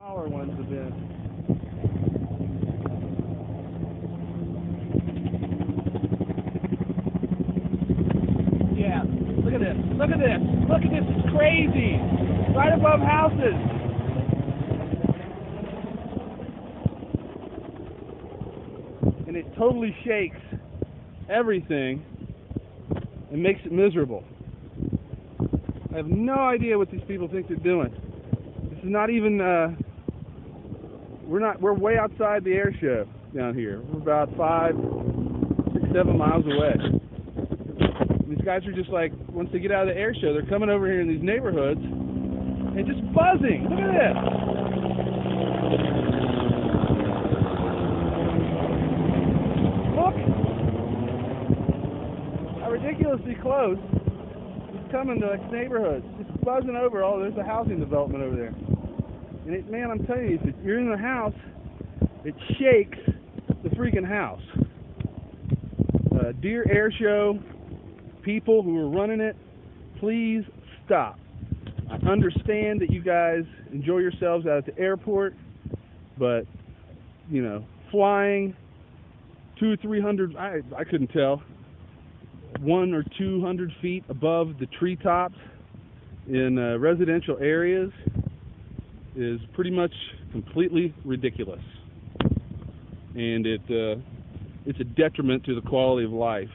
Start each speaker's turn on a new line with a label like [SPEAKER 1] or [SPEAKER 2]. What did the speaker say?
[SPEAKER 1] Smaller ones have been. Yeah, look at this. Look at this. Look at this. It's crazy. Right above houses. And it totally shakes everything and makes it miserable. I have no idea what these people think they're doing. This is not even, we're way outside the air show down here. We're about 5, 6, 7 miles away. These guys are just like, once they get out of the air show, they're coming over here in these neighborhoods and just buzzing. Look at this. Look how ridiculously close it's coming to like neighborhoods. Just buzzing over. Oh, there's a housing development over there. And it, man, I'm telling you, if you're in the house, it shakes the freaking house. Dear Air Show people who are running it, please stop. I understand that you guys enjoy yourselves out at the airport, but, you know, flying 200 or 300, I couldn't tell, 100 or 200 feet above the treetops in residential areas is pretty much completely ridiculous, and it's a detriment to the quality of life.